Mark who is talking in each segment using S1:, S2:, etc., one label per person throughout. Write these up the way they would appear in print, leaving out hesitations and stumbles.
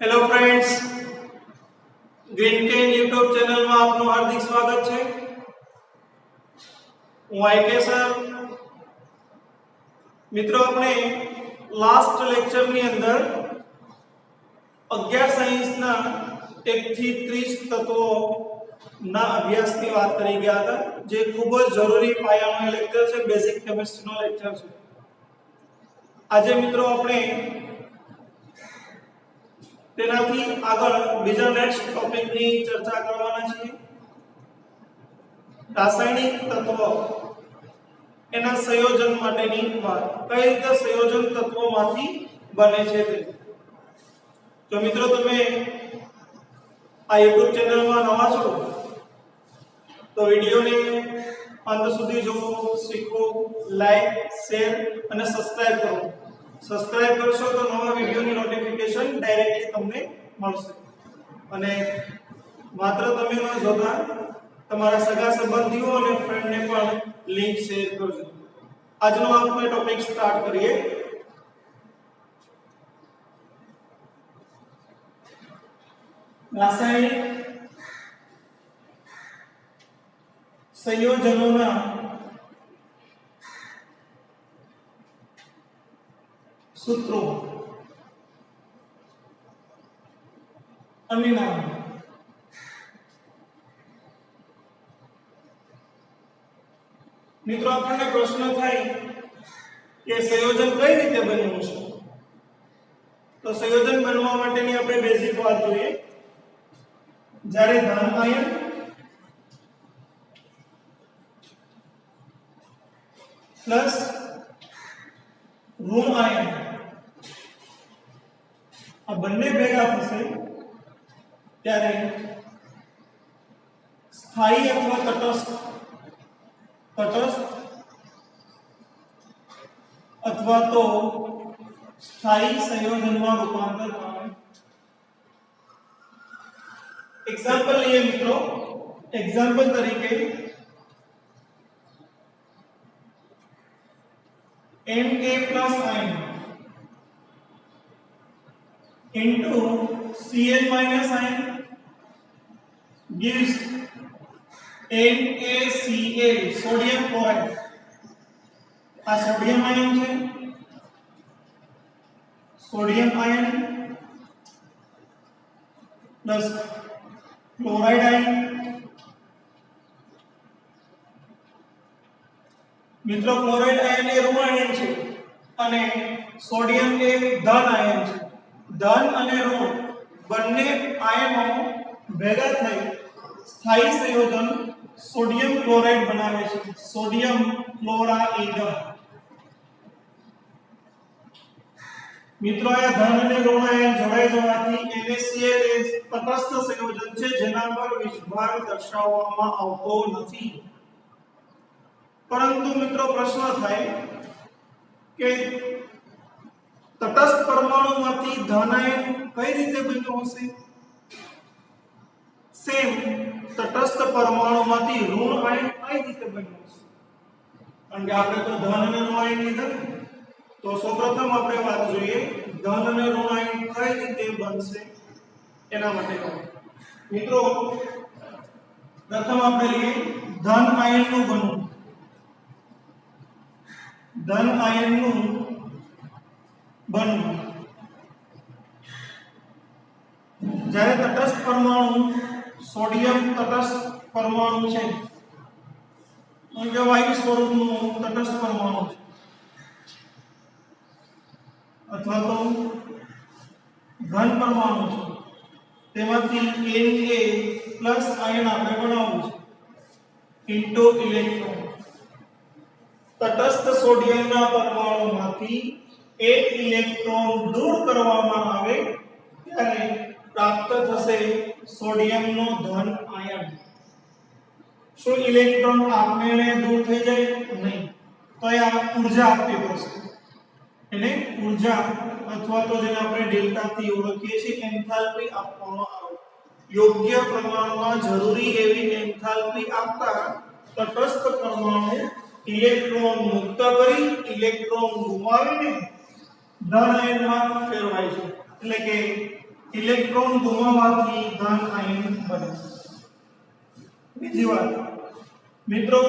S1: Hello friends, green can YouTube ચેનલમાં આપનું હાર્દિક સ્વાગત છે. હું આઈકે સર. મિત્રો, આપણે લાસ્ટ લેક્ચરની અંદર 11 સાયન્સના 1 થી 30 તત્વોના અભ્યાસની વાત કરી ગયા હતા, જે ખૂબ જ જરૂરી પાયાનો લેક્ચર છે, બેઝિક કેમિસ્ટ્રીનો લેક્ચર છે. આજે મિત્રો આપણે તેનાથી આગળ બીજા નેક્સ્ટ ટોપિકની ચર્ચા કરવાના છીએ. રાસાયણિક તત્વો એના સંયોજન માટેની વાત. કઈ રીતે સંયોજન તત્વોમાંથી બને છે તે. જો મિત્રો તમે આ YouTube ચેનલમાં નવા છો તો વિડિયોને અંત સુધી જોવો, શીખો, લાઈક, શેર અને સબસ્ક્રાઇબ કરો. સબસ્ક્રાઇબ કરશો તો નવા વિડિયોની નોટિફિકેશન ડાયરેક્ટલી તમને મળશે. અને માત્ર તમે ન જોતા તમારા સગા સંબંધીઓ અને ફ્રેન્ડને પણ લિંક શેર કરજો. આજનો આપણે ટોપિક સ્ટાર્ટ કરીએ. રાસાયણિક સંયોજનોના સૂત્રો અને નામ. મિત્રો, આપણને પ્રશ્ન થાય કે સંયોજન કઈ રીતે બન્યું છે. તો સંયોજન બનવા માટેની આપણે બેઝિક વાત જોઈએ. જ્યારે ધન આયન પ્લસ ઋણ આયન આ બંને ભેગા થશે ત્યારે સ્થાયી અથવા તટસ્થ અથવા તો સ્થાયી સંયોજનમાં રૂપાંતર પામે. એક્ઝામ્પલ લઈએ મિત્રો. એક્ઝામ્પલ તરીકે Na plus ion into Cl minus ion gives NaCl, sodium chloride. આ સોડિયમ આયન છે. Sodium ion plus chloride ion. મિત્રો, ક્લોરાઇડ આયન એ ઋણ આયન છે અને સોડિયમ એ ધન આયન છે. ધન અને ઋણ બંને આયનો ભેગા થઈ સ્થાયી સંયોજન સોડિયમ ક્લોરાઇડ બનાવે છે. Sodium chloride. મિત્રો, આ ધન અને ઋણ આયન જોડાઈ જવાથી NaCl એ તટસ્થ સંયોજન છે, જેના પર વિષભાર દર્શાવવામાં આવતો નથી. પરંતુ મિત્રો, પ્રશ્ન થાય કે તટસ્થ પરમાણુમાંથી ધન આયન કઈ રીતે બન્યો હશે. સેમ તટસ્થ પરમાણુમાંથી ઋણ આયન કઈ રીતે બન્યો હશે. કારણ કે આપણે તો ધન અને ઋણ આયન લીધા ને, તો સૌપ્રથમ આપણે વાત જોઈએ ધન અને ઋણ આયન કઈ રીતે બનશે એના માટે. મિત્રો, પ્રથમ આપણે લઈએ ધન આયનનું બનવું. ધન આયનનું બનવું જ્યારે તટસ્થ પરમાણુ સોડિયમ તટસ્થ પરમાણુ છે, કે વાયુ સ્વરૂપનું તટસ્થ પરમાણુ છે, અથવા તો ઘન પરમાણુ છે, તેમાંથી Na પ્લસ આયન આપણે બનાવવું છે ઇન્ટુ ઇલેક્ટ્રોન. તટસ્થ સોડિયમના પરમાણુમાંથી એક ઇલેક્ટ્રોન દૂર કરવામાં આવે ત્યારે પ્રાપ્ત થશે સોડિયમનો ધન આયન. શું ઇલેક્ટ્રોન આપમેળે દૂર થઈ જાય? નહીં. તો આ ઊર્જા આપવી પડશે. એને ઊર્જા અથવા તો જેને આપણે ડેલ્ટા થી ઓળખીએ છીએ એન્થાલ્પી આપવામાં આવે. યોગ્ય પ્રમાણમાં જરૂરી એવી એન્થાલ્પી આપતા તટસ્થ પરમાણુ ઇલેક્ટ્રોન મુક્ત કરી ઇલેક્ટ્રોન ગુમાવીને ધન આયનમાં ફેરવાય છે. એટલે કે ઇલેક્ટ્રોન ગુમાવવાથી ધન આયન બને છે। બીજી વાત મિત્રો,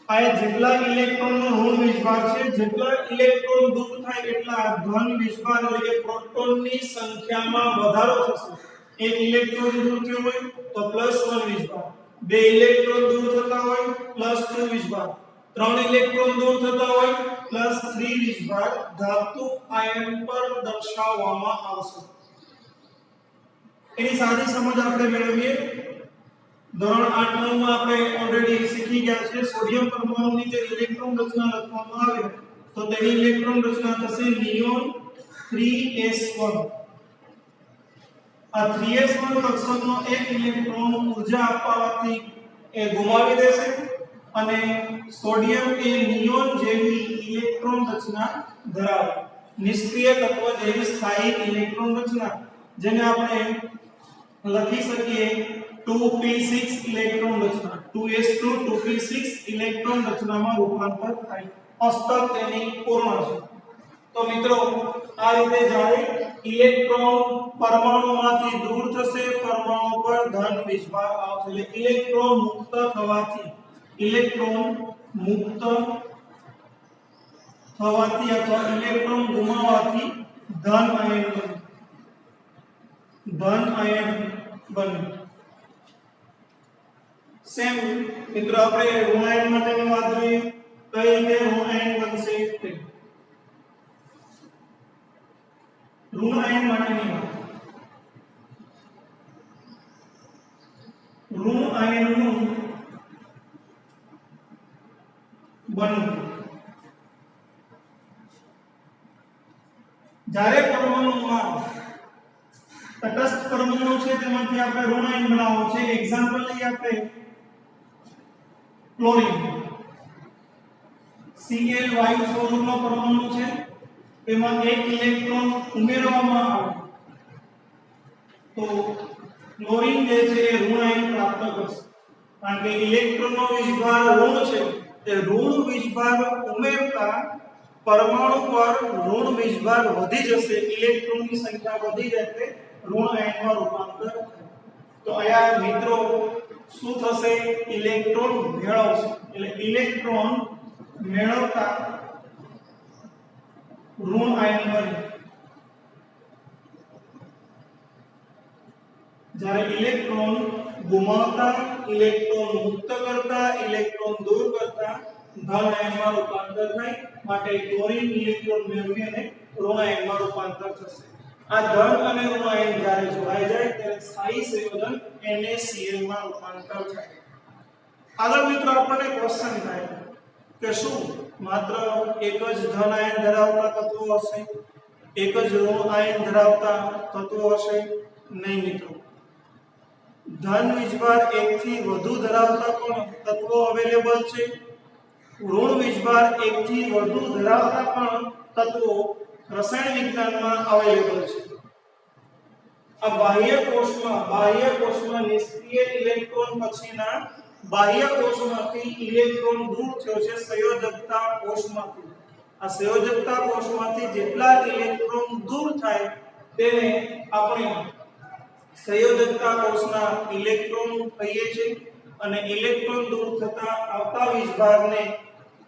S1: આ જેટલા ઇલેક્ટ્રોનનો ઋણ વીજભાર છે, જેટલા ઇલેક્ટ્રોન દૂર થાય એટલા ધન વીજભાર એટલે કે પ્રોટોનની સંખ્યામાં વધારો થશે। એક ઇલેક્ટ્રોન દૂર થયો હોય તો +1 વીજભાર, બે ઇલેક્ટ્રોન દૂર થતા હોય +2 વીજભાર, ત્રણ ઇલેક્ટ્રોન દૂર થતા હોય +3 વીજભાર ધાતુ આયન પર દર્શાવવામાં આવશે। એની સાદી સમજ આપણે મેળવીએ। ધોરણ 8 9 માં આપણે ઓલરેડી શીખી ગયા છે। સોડિયમ પરમાણુની જે ઇલેક્ટ્રોન રચના લખવામાં આવે તો તેની ઇલેક્ટ્રોન રચના થશે નિયોન 3s1। આ 3s1 કક્ષકનો એક ઇલેક્ટ્રોન ઉર્જા આપવાથી એ ગુમાવી દેશે અને સોડિયમ એ નિયોન જેવી ઇલેક્ટ્રોન રચના ધરાવે, નિષ્ક્રિય તત્વ જેવી સ્થાયી ઇલેક્ટ્રોન રચના, જેને આપણે લખી શકીએ 2p6 ઇલેક્ટ્રોન રચના। 2s2 2p6 ઇલેક્ટ્રોન રચનામાં રૂપાંતર થાય, અસ્તર તેની પૂર્ણ છે। તો મિત્રો આ રીતે જ્યારે ઇલેક્ટ્રોન પરમાણુમાંથી દૂર થશે, પરમાણુ પર ધન વીજભાર આવશે, એટલે ઇલેક્ટ્રોન મુક્ત થવાથી અથવા ઇલેક્ટ્રોન ગુમાવવાથી ધન આયન બને। સેમ મિત્રો આપણે ઋણ આયન માટેની વાત જોઈએ, કઈ રીતે ઋણ આયન બનશે તે। ઋણ આયન માટેની વાત, ઋણ આયનનું બનવું, જ્યારે પરમાણુમાં તટસ્થ પરમાણુ છે તેમાંથી આપણે ઋણ આયન બનાવવો છે। એક્ઝામ્પલ લઈએ આપણે ક્લોરીન, Cl વાયુ સ્વરૂપનો પરમાણુ છે, તેમાં એક ઇલેક્ટ્રોન ઉમેરવામાં આવે તો ક્લોરીન જે છે એ ઋણ આયન પ્રાપ્ત કરશે, કારણ કે ઇલેક્ટ્રોનનો વીજભાર ઋણ છે, તે ઋણ વીજભાર ઉમેરતા પરમાણુ પર ઋણ વીજભાર વધી જશે, ઇલેક્ટ્રોનની સંખ્યા વધી જશે, ઋણ આયનમાં રૂપાંતર થાય। તો આયા મિત્રો શું થશે? ઇલેક્ટ્રોન મેળવશે, એટલે ઇલેક્ટ્રોન મેળવતા ઋણ આયન બને। જ્યારે ઇલેક્ટ્રોન ગુમાવતા, ઇલેક્ટ્રોન મુક્ત કરતા, ઇલેક્ટ્રોન દૂર કરતા ધન આયનમાં રૂપાંતર થાય, માટે ક્લોરીન ઇલેક્ટ્રોન મેળવી અને ઋણ આયનમાં રૂપાંતર થશે। આ ધન અને ઋણ આયન જ્યારે જોડાઈ જાય ત્યારે સ્થાયી સંયોજન NaCl માં રૂપાંતર થાય। આગળ મિત્રો આપણને ક્વેશ્ચન થાય કે શું માત્ર એક જ ધન આયન ધરાવતા તત્વો હશે, એક જ ઋણ આયન ધરાવતા તત્વો હશે? નહીં મિત્રો, ધન વીજભાર એકથી વધુ ધરાવતા પણ તત્વો અવેલેબલ છે, ઋણ વીજભાર એકથી વધુ ધરાવતા પણ તત્વો રસાયણ વિજ્ઞાનમાં અવેલેબલ છે। આ બાહ્ય કોષમાં નિષ્ક્રિય ઇલેક્ટ્રોન પછીના બાહ્ય કોષમાંથી ઇલેક્ટ્રોન દૂર થયો છે સંયોજકતા કોષમાંથી। આ સંયોજકતા કોષમાંથી જેટલા ઇલેક્ટ્રોન દૂર થાય તેને આપણે સંયોજકતા કોષના ઇલેક્ટ્રોન કહીએ છીએ, અને ઇલેક્ટ્રોન દૂર થતા આવતા વીજભારને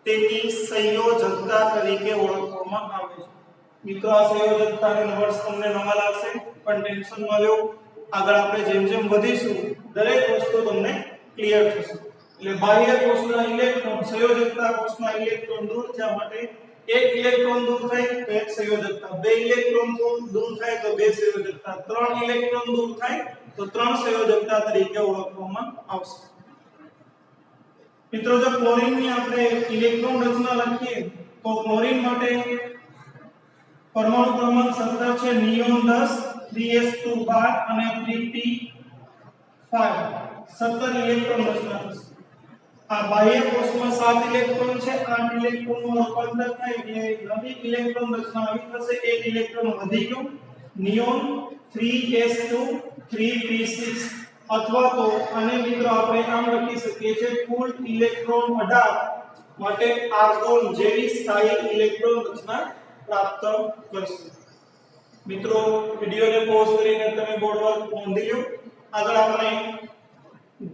S1: તેની સંયોજકતા તરીકે ઓળખવામાં આવે છે। મિત્રો આ સંયોજકતાના નંબર્સ તમને નવા લાગશે, પણ ટેન્શન ન લો, આગળ આપણે જેમ જેમ વધીશું દરેક વસ્તુ તમને ક્લિયર થશે। એટલે બાહ્ય કોષના ઇલેક્ટ્રોન, સંયોજકતા કોષના ઇલેક્ટ્રોન દૂર થવા માટે એક ઇલેક્ટ્રોન દૂર થાય તો એક સંયોજકતા, બે ઇલેક્ટ્રોન દૂર થાય તો બે સંયોજકતા, ત્રણ ઇલેક્ટ્રોન દૂર થાય તો ત્રણ સંયોજકતા તરીકે ઓળખવામાં આવશે। મિત્રો જો ક્લોરીનની આપણે ઇલેક્ટ્રોન રચના લખીએ તો ક્લોરીન માટે પરમાણુ ક્રમાંક 17 છે, નિયોન 10, 3s2 12 અને 3p5, 17 ઇલેક્ટ્રોન રચના થશે। આ બાહ્ય કોષમાં 7 ઇલેક્ટ્રોન છે, 8 ઇલેક્ટ્રોનનું રૂપાંતર થાય એટલે નવી ઇલેક્ટ્રોન રચના આવી થશે, એક ઇલેક્ટ્રોન વધી ગયો, નિયોન 3s2 3p6, અથવા તો આને મિત્રો આપણે આમ લખી શકીએ છીએ કુલ ઇલેક્ટ્રોન 18 માટે આર્ગોન જેવી સ્થાયી ઇલેક્ટ્રોન રચના પ્રાપ્ત કરશે। મિત્રો વિડિયોને પોઝ કરીને તમે બોર્ડ પર નોંધી લો। આગળ આપણે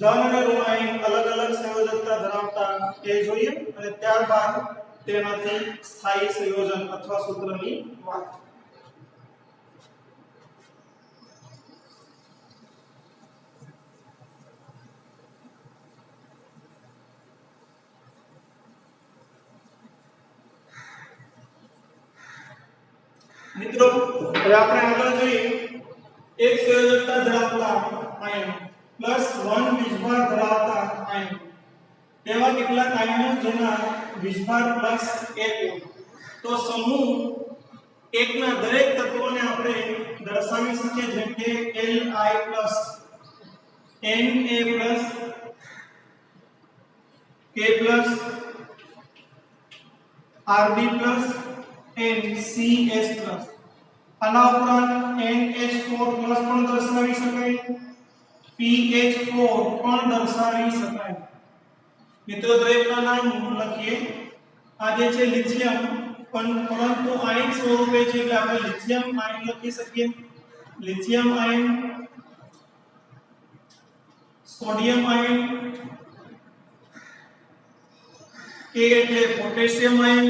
S1: ધન અને ઋણ આયન અલગ અલગ સંયોજકતા ધરાવતા એ જોઈએ અને ત્યારબાદ તેનાથી સ્થાયી સંયોજન અથવા સૂત્રની વાત। મિત્રો હવે આપણે આગળ જોઈએ એક સંયોજકતા ધરાવતા આયન પ્લસ 1 વીજભાર ધરાવતા આયન એવા કેટલાક આયનો જેના વીજભાર પ્લસ 1 હોય તો સમૂહ 1 ના દરેક તત્વોને આપણે દર્શાવી શકીએ જેમ કે Li plus Na plus K plus Rb plus NCS plus આના ઉપરાંત NH4 પ્લસ પણ દર્શાવી શકાય PH4 પણ દર્શાવી શકાય। મિત્રો દ્રવ્યના નામ લખીએ આ જે છે લિથિયમ પરંતુ આયન સ્વરૂપે છે એટલે આપણે લિથિયમ આયન લખી શકીએ lithium ion sodium ion K એટલે પોટેશિયમ આયન।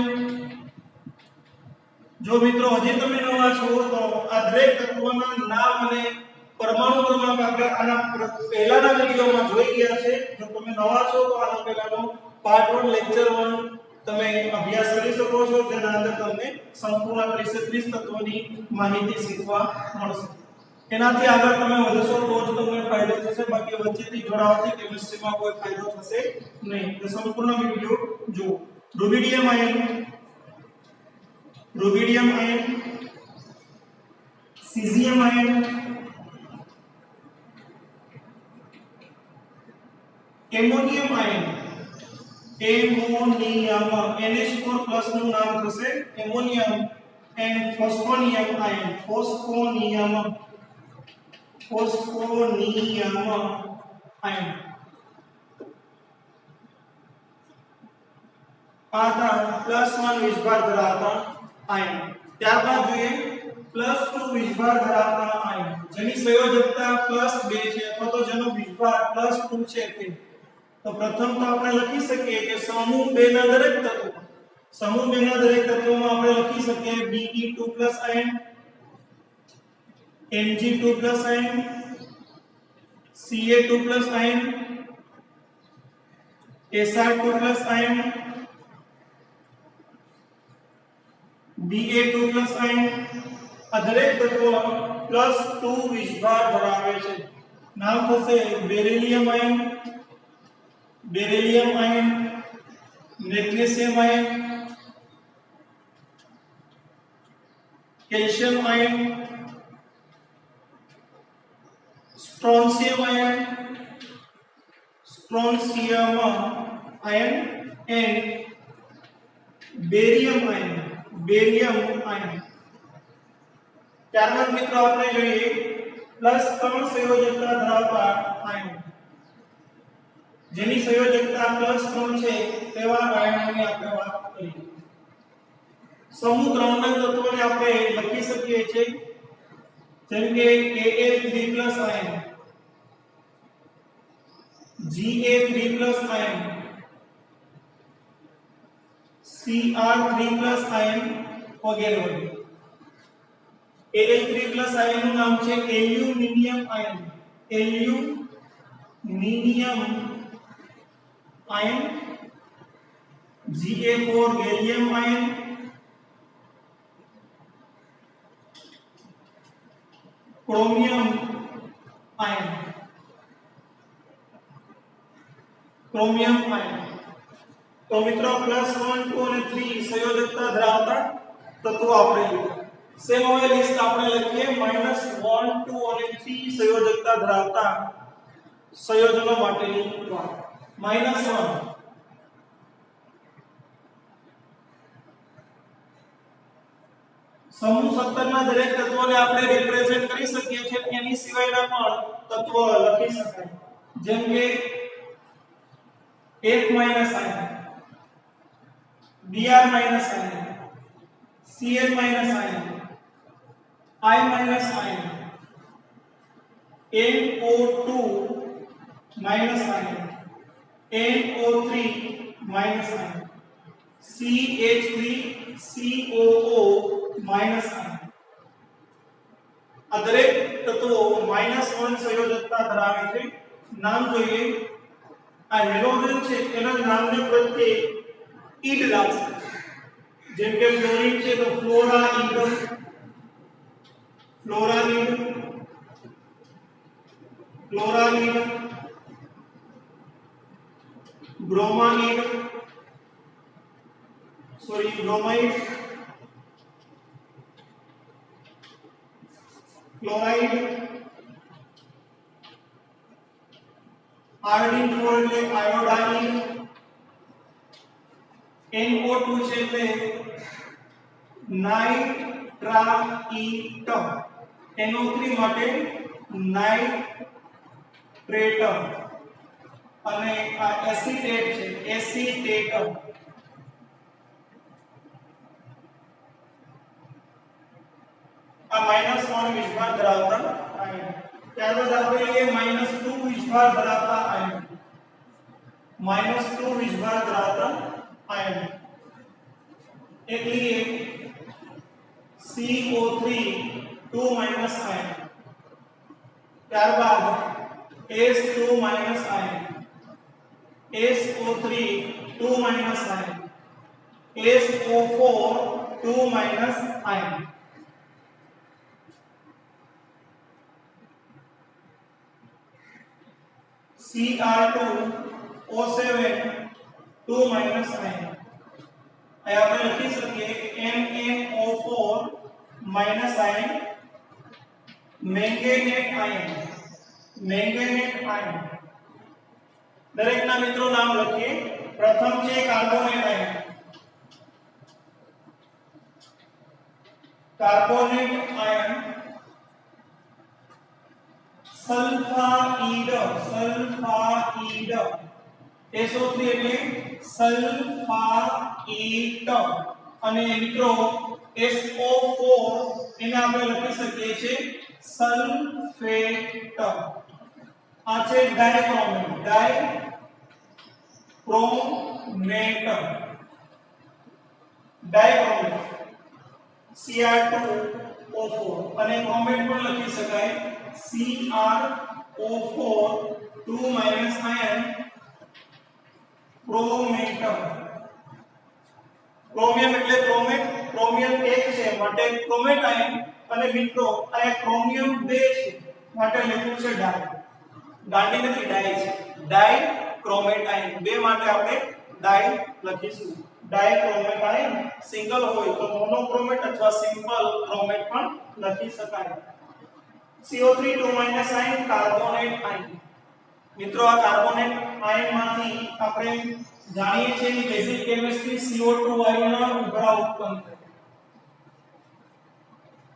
S1: જો મિત્રો હજી તમે નવા છો તો આ દરેક તત્વોના નામ અને પરમાણુ ક્રમાંક આપણે આના પહેલાના વિડિયોમાં જોઈ ગયા છે। જો તમે નવા છો તો આના પહેલાનો પાર્ટ 1 લેક્ચર 1 તમે અભ્યાસ કરી શકો છો જેના અંદર તમને સંપૂર્ણ 30 તત્વોની માહિતી શીખવા મળશે। એનાથી આગળ તમે વધશો તો જ તમને ફાયદો થશે બાકી વચ્ચેથી જોડાવાથી કેમિસ્ટ્રીમાં કોઈ ફાયદો થશે નહીં। તો સંપૂર્ણ વિડિયો જુઓ। Rubidium ion caesium ion ammonium ion NH4 plus નું નામ થશે ammonium and phosphonium ion phosphonium ion आता +1 વીજભાર ધરાવતા આયન। ત્યારબાદ જોઈએ +2 વીજભાર ધરાવતા આયન જેની સંયોજકતા +2 છે અથવા તો જેનો વીજભાર +2 છે તે તો પ્રથમ તો આપણે લખી શકીએ કે સમૂહ 2 ના દરેક તત્વોમાં આપણે લખી શકીએ Be2+ ion Mg2+ ion Ca2+ ion Sr2+ ion Ba2+ ion આ દરેક તત્વો +2 વીજભાર ધરાવે છે। નામ થશે beryllium ion magnesium ion calcium ion strontium ion and barium ion. ત્યારબાદ મિત્રો આપણે જોઈએ +3 સંયોજકતા ધરાવતા આયન જેની સંયોજકતા +3 છે તેવા આયનોની આપણે વાત કરીએ। સમૂહ 3 ના તત્વોને આપણે લખી શકીએ છીએ જેમ કે Ka3+ ion Ga3+ ion Cr3+ ion વગેરે વગેરે। Al3+ આયન નું નામ છે aluminium ion Ga4 gallium ion chromium ion તો મિત્રો +1 2 અને 3 સંયોજકતા ધરાવતા તત્વો આપણે લીધા। સેમ હવે લિસ્ટ આપણે લખીએ -1 2 અને 3 સંયોજકતા ધરાવતા સંયોજનો માટેની વાત। -1 સમૂહ 17 ના દરેક તત્વોને આપણે રિપ્રેઝન્ટ કરી શકીએ છીએ એની સિવાયના પણ તત્વો લખી શકાય જેમ કે 1 ion Br ion Cl ion I minus ion, NO2 minus ion, NO3 minus ion, CH3COO minus ion. આ દરેક તત્વો -1 સંયોજકતા ધરાવે છે. નામ જોઈએ. આ હેલોજન છે એના નામને પ્રત્યે ઈડ લાગશે. જેમ કે ફ્લોરિન છે તો fluoride, fluoride, fluoride, bromide, bromide, chloride, iodine 4 એટલે આયોડાઇન, NO2 છે એટલે નાઇટ્રાઇટ, NO3 માટે નાઇટ્રેટ અને આ એસિટેટ છે એસિટેટ. આ -1 વિસ્ભાર ધરાવતા આયન. ત્યારબાદ આપણે લઈએ -2 વિસ્ભાર ધરાવતા આયન. -2 વિસ્ભાર ધરાવતા આયન એટલે CO3 2 આયન. ત્યારબાદ S2 ion, SO3 2 ion, SO4 2 ion. Cr2O7 2 ion. અહીં આપણે લખી શકીએ MnO4 ion, manganate ion, manganate ion. દરેકના મિત્રો નામ લખીએ. પ્રથમ છે carbonate ion. Carbonate ion sulphide, sulphide, SO3 એટલે સલ્ફાઇડ અને મિત્રો SO4 એને આપણે લખી શકીએ છીએ સલ્ફેટ. આ છે ડાયક્રોમેટ, ડાયક્રોમેટ, ડાયક્રોમેટ Cr2O4 અને ક્રોમેટ પણ લખી શકાય CrO4 2 આયન, ક્રોમેટ. ક્રોમિયમ એટલે ક્રોમેટ, ક્રોમિયમ 1 છે માટે ક્રોમેટ આયન અને મિત્રો આ ક્રોમિયમ 2 છે માટે લખ્યું છે ડાય. ગાંડી નથી, ડાય છે, ડાય ક્રોમેટ આયન. 2 માટે આપણે ડાય લખીશું. ડાયક્રોમેટ આયન સિંગલ હોય તો મોનોક્રોમેટ અથવા સિમ્પલ ક્રોમેટ પણ લખી શકાય. CO3 2 ion carbonate ion. મિત્રો આ કાર્બોનેટ આયન માંથી આપણે જાણીએ છીએ બેઝિક કેમિસ્ટ્રી CO2 આયનના ઉભરા ઉત્પન્ન થાય.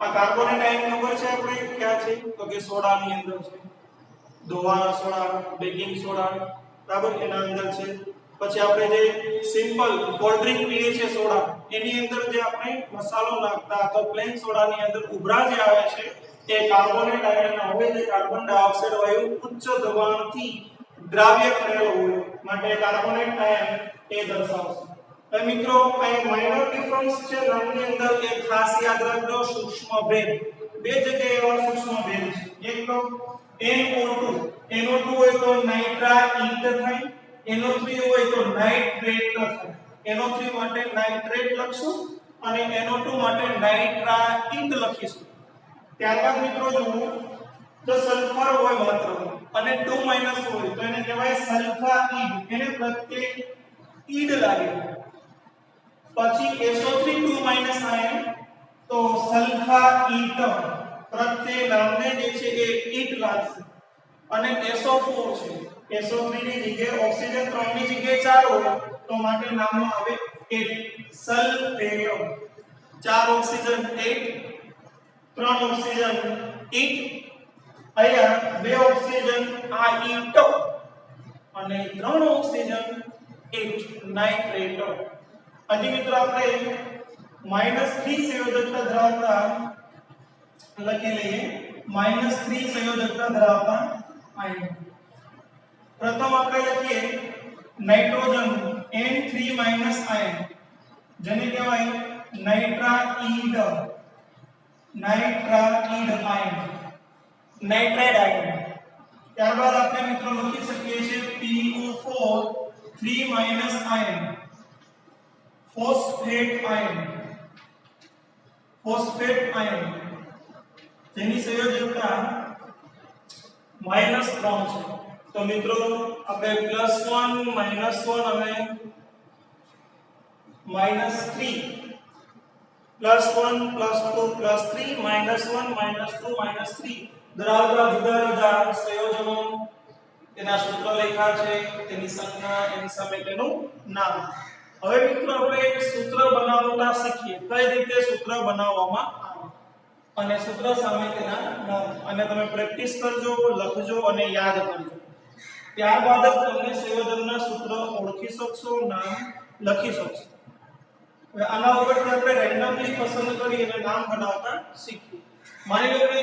S1: આ કાર્બોનેટ આયન ખબર છે આપણે ક્યાં છે તો કે સોડાની અંદર છે. દોવાના સોડા, બેકિંગ સોડા બરાબર એના અંદર છે. પછી આપણે જે સિમ્પલ કોલ્ડ ડ્રિંક પીએ છીએ સોડા એની અંદર જે આપણે મસાલો નાખતા તો પ્લેન સોડાની અંદર ઉભરા જે આવે છે તે કાર્બોનેટ આયન હોય. જે કાર્બન ડાયોક્સાઇડ વાયુ ઉચ્ચ દબાણથી દ્રાવ્ય કરેલો હોય માટે કાર્બોનેટ આયન એ દર્શાવશે. તો મિત્રો અહીં માઇનર ડિફરન્સ છે નામની અંદર એક ખાસ યાદ રાખજો સૂક્ષ્મ ભેદ. બે જગ્યાએ એવા સૂક્ષ્મ ભેદ છે. એક તો NO2 હોય તો નાઇટ્રાઇટ થાય, NO3 હોય તો નાઇટ્રેટ થાય. NO3 માટે નાઇટ્રેટ લખશું અને NO2 માટે નાઇટ્રાઇટ લખીશું. ત્યારબાદ મિત્રો જુઓ જો સલ્ફર હોય માત્ર અને 2 માઈનસ હોય તો એને કહેવાય સલ્ફાઇડ, એને પ્રત્યે ઈડ લાગે. પછી SO3 2 માઈનસ આયન તો સલ્ફાઇડ પ્રત્યે નામને જે છે એ ઈડ લાગશે. અને SO4 છે, SO3 ની જગ્યાએ ઓક્સિજન 3 ની જગ્યાએ 4 હોય તો માટે નામમાં આવે 8 સલ્ફેટ. 4 ઓક્સિજન 8, 3 ઓક્સિજન ઈટ, અહીંયા 2 ઓક્સિજન આ ઈટ અને 3 ઓક્સિજન ઈટ નાઇટ્રેટ. હજી મિત્રો આપણે -3 સંયોજકતા ધરાવતા લખી લઈએ -3 સંયોજકતા ધરાવતા આયન. પ્રથમ આપણે લખીએ નાઇટ્રોજન N3- આયન, જેને કહેવાય નાઇટ્રાઇડ આયન, નાઇટ્રાઇડ આયન. ત્યારબાદ આપણે મિત્રો લખી શકીએ છીએ PO4 3- આયન, ફોસ્ફેટ આયન, જેની સંયોજકતા -3 છે. તો મિત્રો આપણે +1 -1 અને -3 +1 +2 +3 -1 -2 -3 ધરાવતા જુદા જુદા સંયોજનો, તેના સૂત્ર લખ્યા છે, તેની સંખ્યા, એની સામે તેનું નામ. હવે મિત્રો આપણે એક સૂત્ર બનાવતા શીખીએ, કઈ રીતે સૂત્ર બનાવવામાં આવે અને સૂત્ર સામે તેના નામ. અને તમે પ્રેક્ટિસ કરજો, લખજો અને યાદ કરજો. ત્યારબાદ જ તમને સંયોજનના સૂત્ર ઓળખી શકશો, નામ લખી શકશો. હવે આના ઉપરથી આપણે રેન્ડમલી પસંદ કરી અને નામ બનાવતા શીખીએ. માની લો કે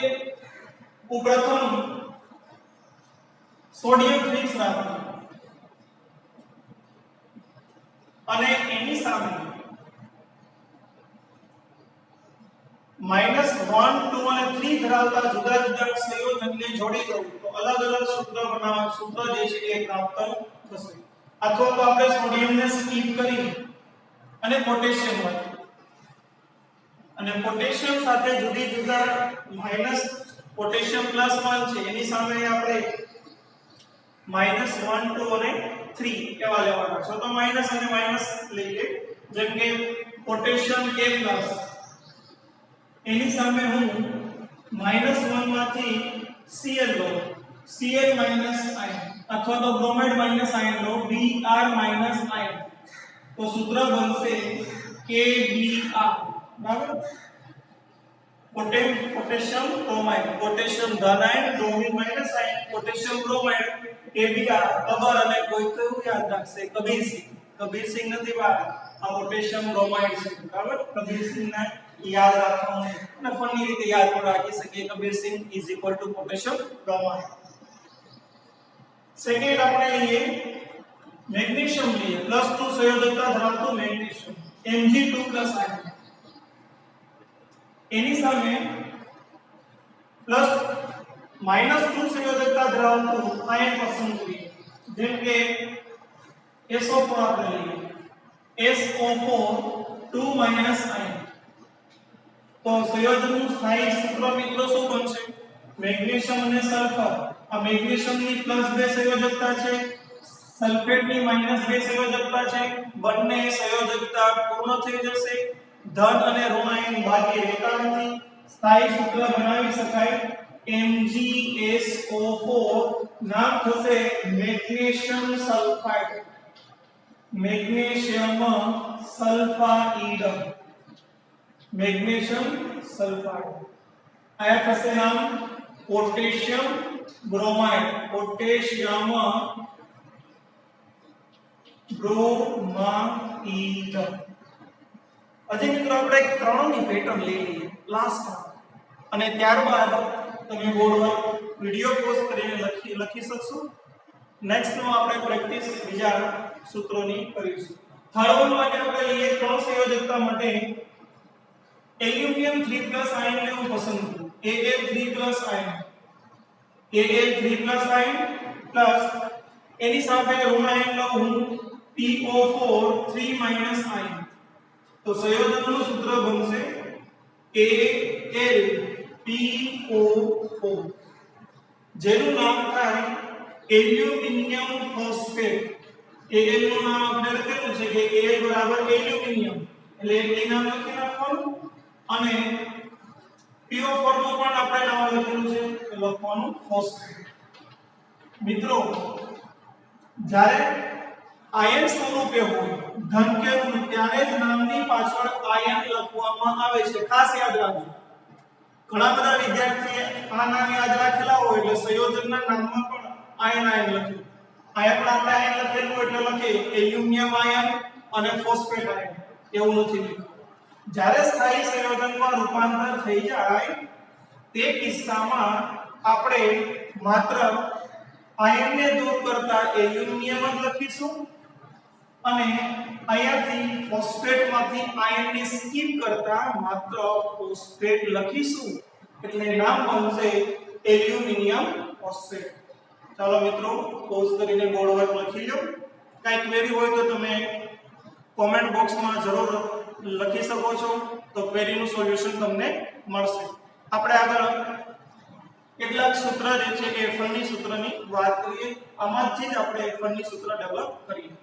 S1: હું પ્રથમ સોડિયમ ફિક્સ રાખું અને એની સામે -1 2 અને 3 ધરાવતા જુદા જુદા સંયોજનને જોડી દઉં તો અલગ અલગ સૂત્ર જે છે એ પ્રાપ્ત થશે. અથવા તો આપણે સોડિયમને સ્કીપ કરી અને પોટેશિયમ લખીએ, અને પોટેશિયમ સાથે જુદી જુદા પોટેશિયમ +1 છે, એની સામે આપણે -1 2 અને 3 એવા લેવાના છે. તો માઈનસ અને માઈનસ લઈએ. જેમ કે પોટેશિયમ A+, એની સામે હું -1 માંથી Cl લો, Cl- આયન, અથવા તો બ્રોમાઇડ આયન લો, Br- આયન. તો સૂત્ર બનશે KBr. બરાબર? પોટેશિયમ બ્રોમાઇડ, પોટેશિયમ ધન ion, bromine ion, potassium bromide, KBr. ખબર અને કોઈ તો યાદ રાખશે કબીરસિંહ નથી બા, આ પોટેશિયમ બ્રોમાઇડ છે. બરાબર? કબીરસિંહ ને યાદ રાખવાનું અને ફની રીતે યાદ પણ રાખી શકીએ. Kabir Singh = potassium bromide. સેકન્ડ આપણે લઈએ મેગ્નેશિયમ, લઈએ +2 સંયોજકતા ધરાવતું મેગ્નેશિયમ Mg2+ આયન. એની સામે -2 સંયોજકતા ધરાવતું આયન પસંદ કરીએ. જેમ કે SO4 આપણે લઈએ, SO4 2- આયન. તો સંયોજનનું સ્થાયી સૂત્ર મિત્રો શું બનશે? મેગ્નેશિયમ અને સલ્ફર. આ મેગ્નેશિયમની +2 સંયોજકતા છે, સલ્ફેટની -2 સંયોજકતા છે. બંને સંયોજકતા પૂર્ણ થઈ જશે, ધન અને ઋણ આયન બાકી રહેતા નથી. સ્થાયી સૂત્ર બનાવી શકાય MgSO4, નામ થશે magnesium sulphide, magnesium sulphide, magnesium sulphide. આયા થશે નામ પોટેશિયમ બ્રોમાઇડ, પોટેશિયમ બ્રોમાઇડ. હજી મિત્રો આપણે એક 3 ની પેટર્ન લઈ લઈએ લાસ્ટ, અને ત્યારબાદ તમે બોર્ડ પર વિડિયો પોઝ કરીને લખી શકશો. નેક્સ્ટ નો આપણે પ્રેક્ટિસ બીજા સૂત્રોની કરીશું. થર્ડ વન માટે આપણે લઈએ 3 સંયોજકતા માટે એલ્યુમિનિયમ 3+ આયનને હું પસંદ કરું. Al3+ ion, Al3+ ion plus એની સાથે ઋણ આયન લઉં હું PO4 3- આયન. તો સંયોજનનું સૂત્ર બનશે AlPO4, જેનું નામ થાય એલ્યુમિનિયમ ફોસ્ફેટ. Al નું નામ આપણે લખેલું છે કે Al = એલ્યુમિનિયમ, એટલે એ નામ લખી નાખવાનું, અને PO4 નું પણ આપણે નામ લખેલું છે, લખવાનું ફોસ્ફેટ. મિત્રો જ્યારે આયન સ્વરૂપે હોય ધન કે ઋણ, ત્યારે જ નામની પાછળ આયન લખવામાં આવે છે. ખાસ યાદ રાખજો. ઘણા બધા વિદ્યાર્થીએ આ નામ યાદ રાખેલા હોય એટલે સંયોજનના નામમાં પણ આયન લખ્યું. આયન પણ આપણે આયન લખેલું એટલે લખીએ એલ્યુમિનિયમ આયન અને ફોસ્ફેટ આયન, એવું નથી લખ્યું. જ્યારે સ્થાયી સંયોજનમાં રૂપાંતર થઈ જાય તે કિસ્સામાં આપણે માત્ર આયનને દૂર કરતા એલ્યુમિનિયમ જ લખીશું અને અહીંયાથી ફોસ્ફેટમાંથી આયનને સ્કીપ કરતા માત્ર ફોસ્ફેટ લખીશું એટલે નામ બનશે એલ્યુમિનિયમ ફોસ્ફેટ। ચાલો મિત્રો પોઝ કરીને બોર્ડ વર્ક લખી લો। કઈ ક્વેરી હોય તો તમે કોમેન્ટ બોક્સમાં જરૂર લખી શકો છો તો ક્વેરીનું સોલ્યુશન તમને મળશે। આપણે આગળ કેટલાક સૂત્ર જે છે કે ફરની સૂત્રની વાત કરીએ। આમાંથી જ આપણે ફરની સૂત્ર ડેવલપ કરીએ।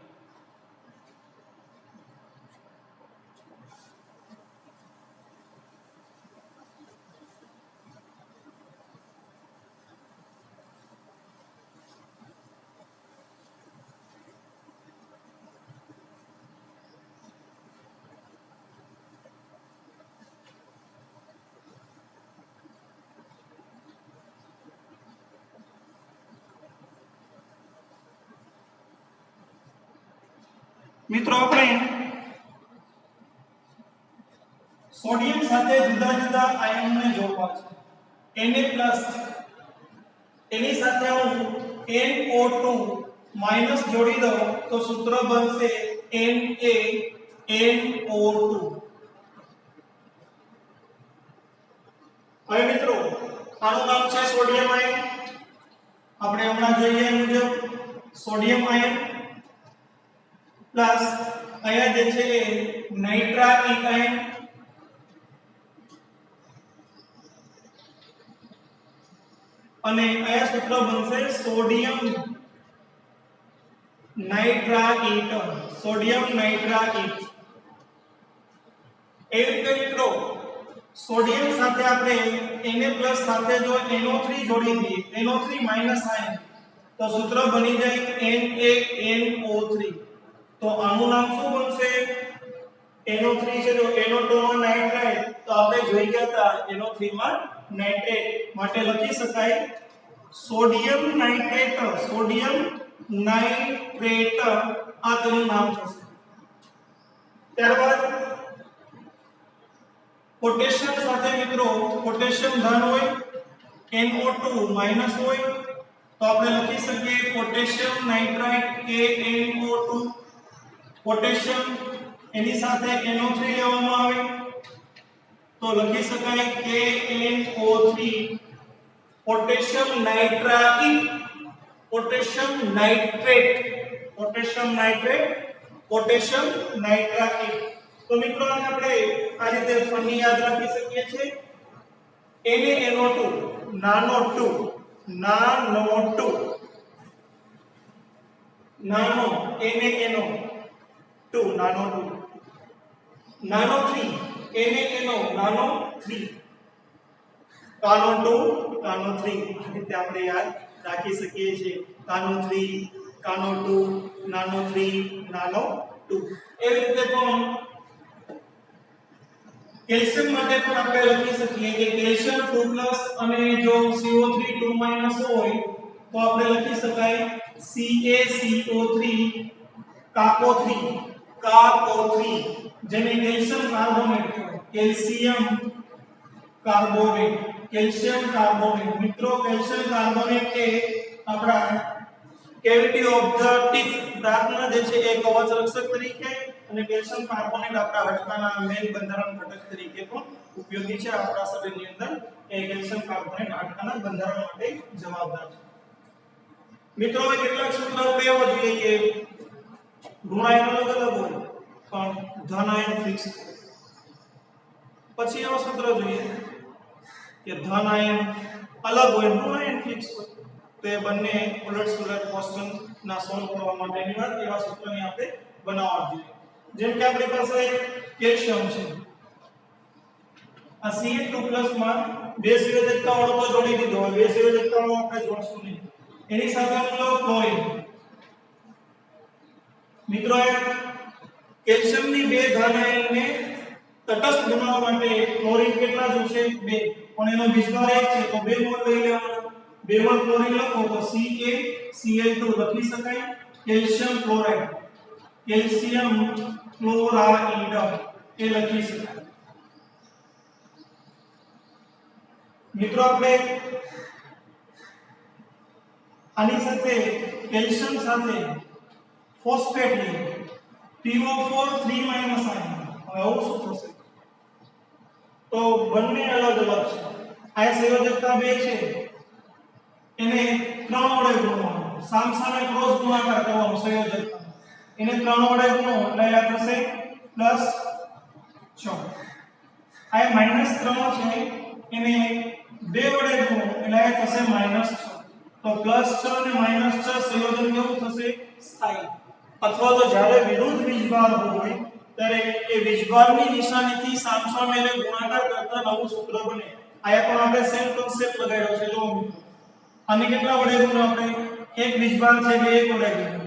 S1: મિત્રો આપણે સોડિયમ સાથે જુદા જુદા આયનને જોડવા છે। Na+ એની સાથે હું NO2 માઈનસ જોડી દઉં તો સૂત્ર બનશે NaNO2। હવે મિત્રો આનું નામ છે સોડિયમ આયન। આપણે હમણાં જોઈએ મુજબ સોડિયમ આયન પ્લસ અહીંયા જે છે નાઇટ્રાઇક આયન અને અહીંયા સૂત્ર બનશે સોડિયમ નાઇટ્રાઇટ। સોડિયમ નાઇટ્રાઇટ એ રીતે મિત્રો સોડિયમ સાથે આપણે Na+ સાથે જો NO3 જોડી દઈએ NO3 માઈનસ આયન તો સૂત્ર બની જાય NaNO3। તો આનું નામ શું બનશે NO3 છે જો NO2 માં નાઇટ્રાઇટ તો આપણે જોઈ ગયા હતા NO3 માં નાઇટ્રેટ માટે લખી શકાય સોડિયમ નાઇટ્રેટ। સોડિયમ નાઇટ્રેટ આ તેનું નામ થશે। ત્યારબાદ પોટેશિયમ સાથે મિત્રો પોટેશિયમ ધન હોય NO2 માઈનસ હોય તો આપણે લખી શકીએ પોટેશિયમ નાઇટ્રાઇટ KNO2। પોટેશિયમ એની સાથે NO3 લેવામાં આવે તો લખી શકાય KNO3 potassium nitrite potassium nitrate potassium nitrate potassium nitrite. તો મિત્રો આને આપણે આ રીતે ફની યાદ રાખી શકીએ છીએ NaNO2 નાનો 2 નાનો 2 નાનો NaNO2 નાનો 2 નાનો 3 NaNO નાનો 3 કાનો 2 કાનો 3 આ રીતે આપણે યાદ રાખી શકીએ છીએ કાનો 3 કાનો 2 નાનો 3 નાનો 2। એવી રીતે પણ કેલ્શિયમ માટે પણ આપણે લખી શકીએ કે કેલ્શિયમ 2+ અને જો CO3 2- હોય તો આપણે લખી શકાય CaCO3 કાકો3 જેને calcium carbonate calcium carbonate calcium carbonate. મિત્રો કેલ્શિયમ કાર્બોનેટ એ આપણા કેવિટી ઓફ ધ ટીથ દાંતના જે છે એ કવચ રક્ષક તરીકે અને કેલ્શિયમ કાર્બોનેટ આપણા હાડકાના મેન બંધારણ ઘટક તરીકે પણ ઉપયોગી છે। આપણા શરીરની અંદર એ કેલ્શિયમ કાર્બોનેટ હાડકાના બંધારણ માટે જવાબદાર છે। મિત્રો હવે કેટલાક સૂત્રો આપણે એવા જોઈએ કે ઋણ આયન અલગ અલગ હોય પણ ધન આયન ફિક્સ હોય। પછી એવા સૂત્ર જોઈએ કે ધન આયન અલગ હોય ઋણ આયન ફિક્સ હોય તો એ બંને ઉલટ સુલટ ક્વેશ્ચન ના સોલ્વ કરવા માટેની વાત એવા સૂત્રની આપણે બનાવવા જોઈએ। જેમ કે આપણી પાસે કેલ્શિયમ છે આ Ca2+ માં બે સંયોજકતા વાળો તો જોડી દીધો હોય બે સંયોજકતા વાળો આપણે જોડશું નહીં એની સાથે હું લઉં ક્લોરીન। મિત્રો કેલ્શિયમની બે ધન આયનને તટસ્થ બનાવવા માટે ક્લોરીન કેટલા જોશે 2 પણ એનો વિસ્તાર 1 છે તો 2 મોલ લઈ લેવાનો 2 મોલ ક્લોરીન લખો તો CaCl2 લખી શકાય કેલ્શિયમ ક્લોરાઇડ કેલ્શિયમ ક્લોરાઇડ એ લખી શકાય। મિત્રો આપણે આની સાથે કેલ્શિયમ સાથે ફોસ્ફેટ લઈએ PO4 3 આયન હવે આવું શું થશે તો બંને અલગ અલગ છે આ સંયોજકતા બે છે એને 3 વડે ગુણવાનું સામસામે ક્રોસ ગુણાકાર કરવાનો સંયોજકતા એને 3 વડે ગુણો એટલે આ થશે +6 આ -3 છે એને 2 વડે ગુણો એટલે આ થશે -6 તો +6 અને -6 સંયોજન કેવું થશે સ્થાયી અથવા તો જ્યારે વિરુદ્ધ વીજભાર હોય ત્યારે એ વીજભારની નિશાનીથી સામસામેને ગુણાકાર કરતા નવું સૂત્ર બને આયા પણ આપણે સેમ કોન્સેપ્ટ લગાડ્યો છે જો મિત્રો આને કેટલા વડે ગુણો આપણે એક વીજભાર છે એટલે 1 વડે ગુણો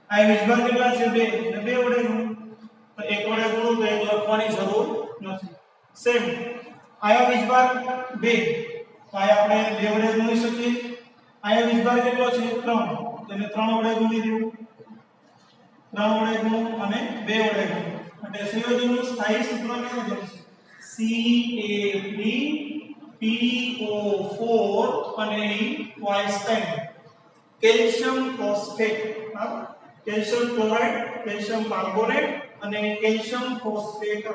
S1: આ વીજભાર કેટલા છે 2 એટલે 2 વડે ગુણો તો 1 વડે ગુણો તો 1 લખવાની જરૂર નથી સેમ આયા વીજભાર 2 તો આયા આપણે 2 વડે ગુણી શકીએ આયા વીજભાર કેટલો છે 3 તેને 3 વડે ગુણી દેવું 3 વડે ગુણો અને 2 વડે ગુણો એટલે સંયોજનનું સ્થાયી સૂત્ર કેવું બનશે CA3PO4 અને twice 10 calcium phosphate calcium chloride calcium carbonate અને કેલ્શિયમ ફોસ્ફેટ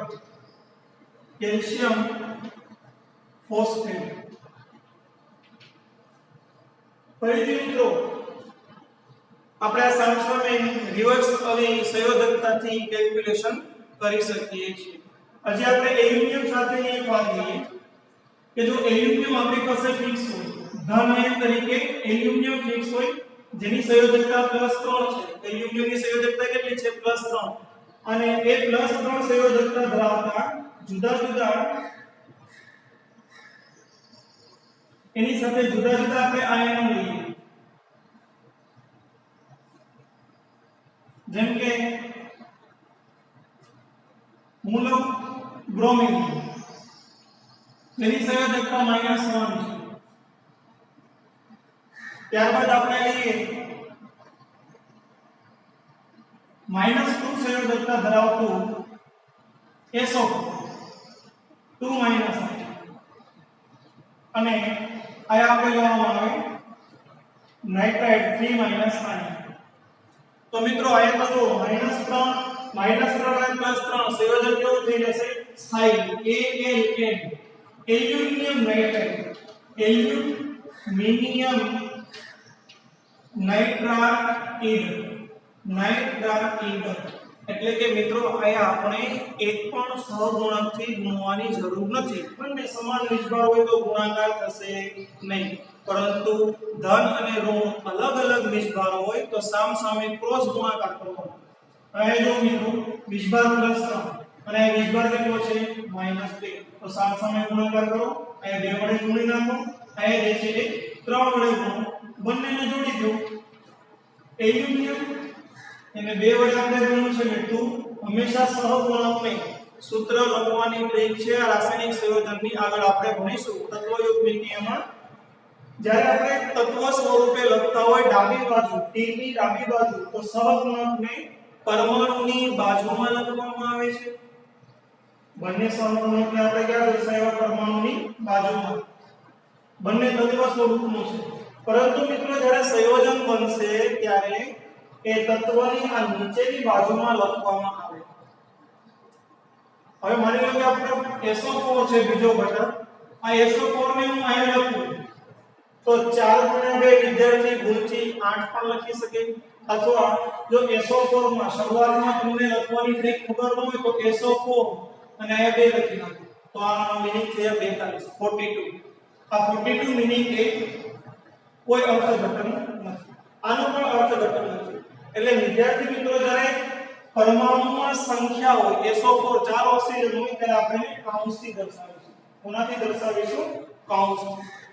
S1: કેલ્શિયમ ફોસ્ફેટ ફરીથી મિત્રો આપણે આ સામસામે રિવર્સ સંયોજકતાથી કેલ્ક્યુલેશન કરી શકીએ છીએ હજી આપણે એલ્યુમિનિયમ સાથે એક વાત લઈએ કે જો એલ્યુમિનિયમ આપણી પાસે ફિક્સ હોય ધન આયન તરીકે એલ્યુમિનિયમ ફિક્સ હોય જેની સંયોજકતા +3 છે એલ્યુમિનિયમની સંયોજકતા કેટલી છે +3 અને એ +3 સંયોજકતા ધરાવતા જુદા જુદા એની સાથે જુદા જુદા આપણે આયનો લઈએ જેમ કે મૂલો બ્રોમિન જેની સંયોજકતા -1 છે ત્યારબાદ આપણે લઈએ -2 સંયોજકતા ધરાવતું SO2 અને આ આપણે લેવામાં આવે નાઇટ્રાઇડ 3 આયન તો મિત્રો આયા તો -3 અને +3 સંયોજન કેવું થઈ જશે સ્થાયી ALN એલ્યુમિનિયમ નાઇટ્રાઇડ એટલે કે મિત્રો આયા આપણે એક પણ સહગુણકથી ગુણવાની જરૂર નથી બંને સમાન વીજભાર હોય તો ગુણાકાર થશે નહીં પરંતુ ધન અને ઋણ અલગ અલગ વીજભાર હોય તો સામસામે ક્રોસ ગુણાકાર કરવાનો અહીં જો મિત્રો વીજભાર +3 અને આ વીજભાર કેટલો છે -2 તો સામસામે ગુણાકાર કરો અહીં 2 વડે ગુણી નાખો અહીં જે છે 3 વડે ગુણો બંનેને જોડી દો એલ્યુમિનિયમ એને 2 વડે આપણે ગુણવું છે એટલે 2 હંમેશા સહગુણકને સૂત્ર લખવાની ટ્રીક છે આ રાસાયણિક સંયોજનની આગળ આપણે ભણીશું તત્વયુગ્મિક નિયમમાં જ્યારે આપણે તત્વ સ્વરૂપે લખતા હોય ડાબી બાજુ t ની ડાબી બાજુ તો સહગુણકને પરમાણુની બાજુમાં લખવામાં આવે છે બંને સહગુણકને આપણે ક્યાં દર્શાવ્યા પરમાણુની બાજુમાં બંને તત્વ સ્વરૂપનું છે પરંતુ મિત્રો જ્યારે સંયોજન બનશે ત્યારે એ તત્વની આ નીચેની બાજુમાં લખવામાં આવે હવે માની લો કે આપણો SO4 છે બીજો ઘટક આ SO4 ને હું અહીં લખું તો 4 * 2 વિદ્યાર્થી ભૂલથી 8 પણ લખી શકે અથવા જો SO4 માં શરૂઆતમાં તમને લખવાની ટ્રીક ખબર ન હોય તો SO4 અને આ 2 લખી નાખો તો આનો મીનિંગ થયો 42 આ 42 મીનિંગ એ કોઈ અર્થઘટન નથી આનો પણ અર્થઘટન નથી એટલે વિદ્યાર્થી મિત્રો જ્યારે પરમાણુમાં સંખ્યા હોય SO4 4 ઓક્સિજન હોય ત્યારે આપણે કૌંસથી દર્શાવીશું કોનાથી દર્શાવીશું કૌંસ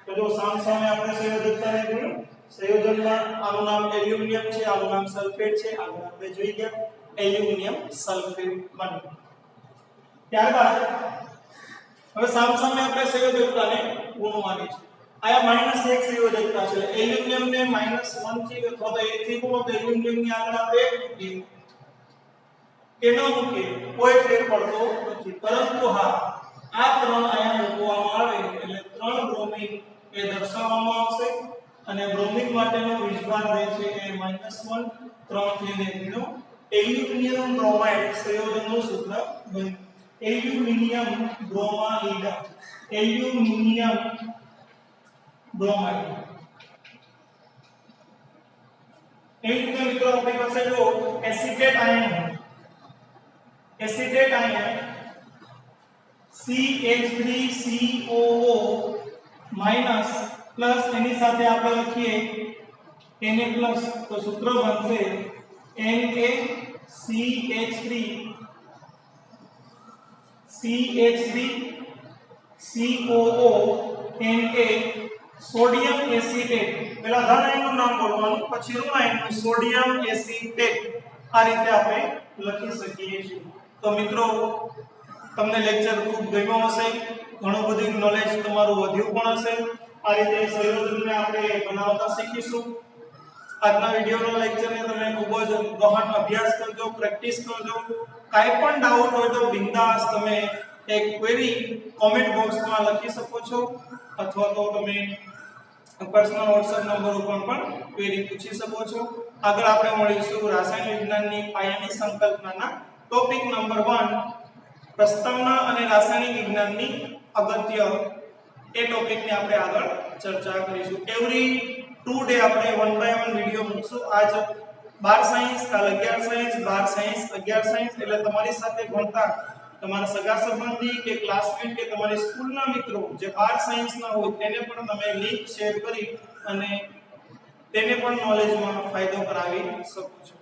S1: તો જો સામસામે આપણે સંયોજકતાને જોયું સંયોજનમાં આનું નામ એલ્યુમિનિયમ છે આનું નામ સલ્ફેટ છે આગળ આપણે જોઈ ગયા એલ્યુમિનિયમ સલ્ફેટ બન્યું ત્યારબાદ હવે સામસામે આપણે સંયોજકતાને ગુણવાની છે આયા -1 સંયોજકતા છે એલ્યુમિનિયમને -1 થી અથવા તો 1 થી ગુણો તો એલ્યુમિનિયમની આગળ આપણે 1 કેનો મૂકે કોઈ ફેર પડતો નથી પરંતુ હા આ 3 આયા મૂકવામાં આવે એટલે 3 બ્રોમિન એ દર્શાવવામાં આવશે અને બ્રોમિન માટેનો વીજભાર રહે છે એ -1 3 થી ને 0 એલ્યુમિનિયમ બ્રોમાઇડ સંયોજનનું સૂત્ર બન્યું એલ્યુમિનિયમ બ્રોમાઇડ એલ્યુમિનિયમ બ્રોમાઇડ એવી રીતે મિત્રો આપણી પાસે જો acetate ion CH3COO minus plus એની સાથે આપણે લખીએ Na પ્લસ તો સૂત્ર બનશે NaCH3COO Na સોડિયમ એસિટેટ પહેલા ધન આયનનું નામ બોલવાનું પછી ઋણ આયનનું સોડિયમ એસિટેટ આ રીતે આપણે લખી શકીએ છીએ તો મિત્રો તમને લેક્ચર ખૂબ ગમ્યો હશે ઘણું બધું નોલેજ તમારું વધ્યું પણ હશે આ રીતે સંયોજનને આપણે બનાવતા શીખીશું આજના વિડિયોનો લેક્ચરને તમે ખૂબ જ ગહન અભ્યાસ કરજો પ્રેક્ટિસ કરજો કાઈ પણ ડાઉટ હોય તો બિંદાસ તમે એક ક્વેરી કોમેન્ટ બોક્સમાં લખી શકો છો અથવા તો તમે પર્સનલ WhatsApp નંબર ઉપર પણ ક્વેરી પૂછી શકો છો આગળ આપણે મળીશું રાસાયણિક વિજ્ઞાનની પાયાની સંકલ્પનાના ટોપિક નંબર 1 પ્રસ્તાવના અને રાસાયણિક વિજ્ઞાનની અગત્ય એ ટોપિકની આપણે આગળ ચર્ચા કરીશું એવરી 2 ડે આપણે 1 બાય 1 વિડિયો મૂકશું આજ 12 સાયન્સ કાલ 11 સાયન્સ 12 સાયન્સ 11 સાયન્સ એટલે તમારી સાથે ભણતા તમારા સગા સંબંધી કે ક્લાસમેટ કે તમારી સ્કૂલના મિત્રો જે 12 સાયન્સના હોય તેને પણ તમે લિંક શેર કરી અને તેને પણ નોલેજમાં ફાયદો કરાવી શકો છો